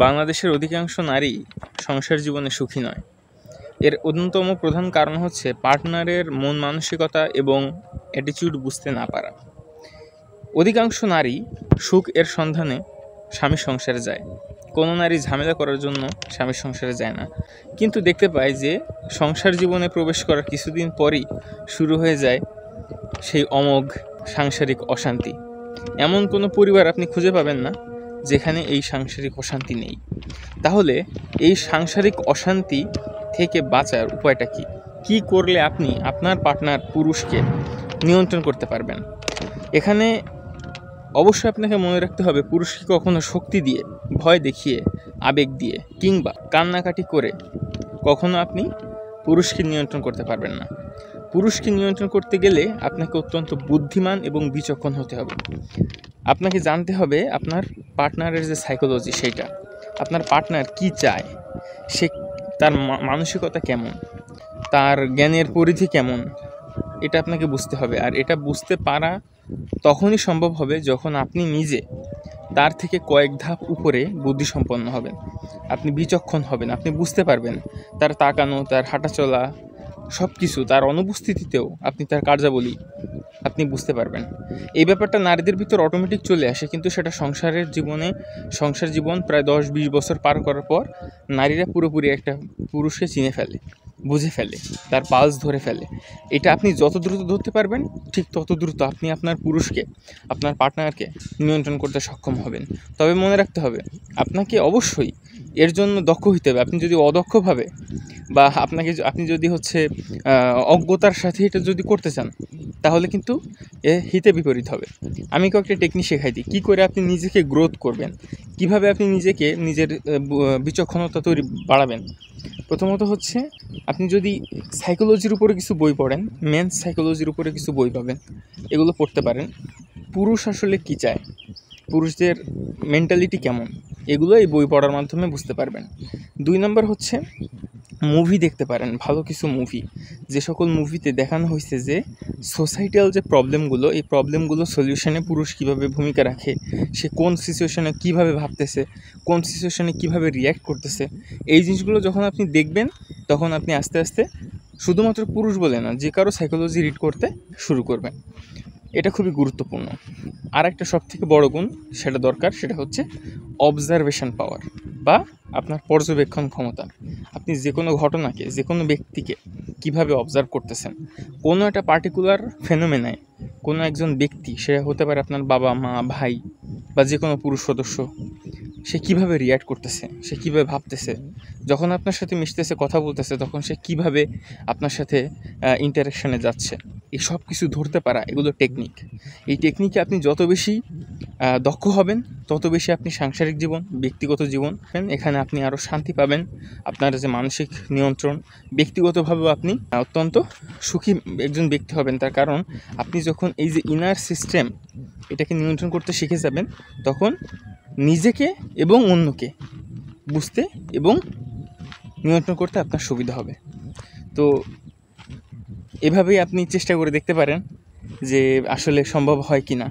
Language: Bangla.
বাংলাদেশের অধিকাংশ নারী সংসার জীবনে সুখী নয়। এর অন্যতম প্রধান কারণ হচ্ছে পার্টনারের মন মানসিকতা এবং অ্যাটিটিউড বুঝতে না পারা। অধিকাংশ নারী সুখ এর সন্ধানে স্বামীর সংসারে যায়। কোনো নারী ঝামেলা করার জন্য স্বামীর সংসারে যায় না, কিন্তু দেখতে পাই যে সংসার জীবনে প্রবেশ করার কিছুদিন পরই শুরু হয়ে যায় সেই অমোঘ সাংসারিক অশান্তি। এমন কোনো পরিবার আপনি খুঁজে পাবেন না যেখানে এই সাংসারিক অশান্তি নেই। তাহলে এই সাংসারিক অশান্তি থেকে বাঁচার উপায়টা কি? কি করলে আপনি আপনার পার্টনার পুরুষকে নিয়ন্ত্রণ করতে পারবেন? এখানে অবশ্যই আপনাকে মনে রাখতে হবে, পুরুষকে কখনো শক্তি দিয়ে, ভয় দেখিয়ে, আবেগ দিয়ে কিংবা কান্নাকাটি করে কখনো আপনি পুরুষকে নিয়ন্ত্রণ করতে পারবেন না। পুরুষকে নিয়ন্ত্রণ করতে গেলে আপনাকে অত্যন্ত বুদ্ধিমান এবং বিচক্ষণ হতে হবে। আপনাকে জানতে হবে আপনার পার্টনারের যে সাইকোলজি, সেইটা আপনার পার্টনার কি চায়, সে তার মানসিকতা কেমন, তার জ্ঞানের পরিধি কেমন, এটা আপনাকে বুঝতে হবে। আর এটা বুঝতে পারা তখনই সম্ভব হবে যখন আপনি নিজে তার থেকে কয়েক ধাপ উপরে বুদ্ধিসম্পন্ন হবেন, আপনি বিচক্ষণ হবেন, আপনি বুঝতে পারবেন তার তাকানো, তার হাঁটাচলা, সব কিছু, তার অনুপস্থিতিতেও আপনি তার কার্যাবলী আপনি বুঝতে পারবেন। এই ব্যাপারটা নারীদের ভিতর অটোমেটিক চলে আসে, কিন্তু সেটা সংসার জীবন প্রায় 10-20 বছর পার করার পর নারীরা পুরোপুরি একটা পুরুষকে চিনে ফেলে, বুঝে ফেলে, তার পালস ধরে ফেলে। এটা আপনি যত দ্রুত ধরতে পারবেন, ঠিক তত দ্রুত আপনি আপনার পুরুষকে, আপনার পার্টনারকে নিয়ন্ত্রণ করতে সক্ষম হবেন। তবে মনে রাখতে হবে, আপনাকে অবশ্যই এর জন্য দক্ষ হতে হবে। আপনি যদি অদক্ষভাবে বা আপনি যদি অজ্ঞতার সাথে এটা যদি করতে চান, তাহলে কিন্তু হিতে বিপরীত হবে। আমি কয়েকটা টেকনিক শেখাই দিই, কী করে আপনি নিজেকে গ্রোথ করবেন, কিভাবে আপনি নিজের বিচক্ষণতা বাড়াবেন। প্রথমত হচ্ছে, আপনি যদি সাইকোলজির উপরে কিছু বই পড়েন, মেন্স সাইকোলজির উপরে কিছু বই পাবেন, এগুলো পড়তে পারেন। পুরুষ আসলে কী চায়, পুরুষদের মেন্টালিটি কেমন, এগুলো এই বই পড়ার মাধ্যমে বুঝতে পারবেন। 2 নম্বর হচ্ছে, মুভি দেখতে পারেন, ভালো কিছু মুভি, যে সকল মুভিতে দেখানো হয়েছে যে সোসাইটাল যে প্রবলেমগুলো, এই প্রবলেমগুলো সলিউশনে পুরুষ কীভাবে ভূমিকা রাখে, সে কোন সিচুয়েশনে কীভাবে ভাবতেছে, কোন সিচুয়েশনে কীভাবে রিয়্যাক্ট করতেছে, এই জিনিসগুলো যখন আপনি দেখবেন, তখন আপনি আস্তে আস্তে শুধুমাত্র পুরুষ বলে না, যে কারো সাইকোলজি রিড করতে শুরু করবেন। এটা খুবই গুরুত্বপূর্ণ। আর একটা সবথেকে বড় গুণ সেটা দরকার, সেটা হচ্ছে অবজারভেশন পাওয়ার বা আপনার পর্যবেক্ষণ ক্ষমতা। আপনি যে কোনো ঘটনাকে, যে কোনো ব্যক্তিকে কিভাবে অবজার্ভ করতেছেন, কোনো একটা পার্টিকুলার ফেনোমেনায় কোনো একজন ব্যক্তি, সে হতে পারে আপনার বাবা, মা, ভাই বা যে কোনো পুরুষ সদস্য, সে কীভাবে রিয়্যাক্ট করতেছে, সে কীভাবে ভাবতেছে, যখন আপনার সাথে মিশতেছে, কথা বলতেছে, তখন সে কীভাবে আপনার সাথে ইন্টারেকশানে যাচ্ছে, এই সব কিছু ধরতে পারা, এগুলো টেকনিক। এই টেকনিকে আপনি যত বেশি দক্ষ হবেন, তত বেশি আপনি সাংসারিক জীবন, ব্যক্তিগত জীবন, এখানে আপনি আরও শান্তি পাবেন। আপনার যে মানসিক নিয়ন্ত্রণ, ব্যক্তিগতভাবেও আপনি অত্যন্ত সুখী একজন ব্যক্তি হবেন। তার কারণ আপনি যখন এই যে ইনার সিস্টেম, এটাকে নিয়ন্ত্রণ করতে শিখে যাবেন, তখন নিজেকে এবং অন্যকে বুঝতে এবং নিয়ন্ত্রণ করতে আপনার সুবিধা হবে। তো এভাবেই আপনি চেষ্টা করে দেখতে পারেন যে আসলে সম্ভব হয় কি না।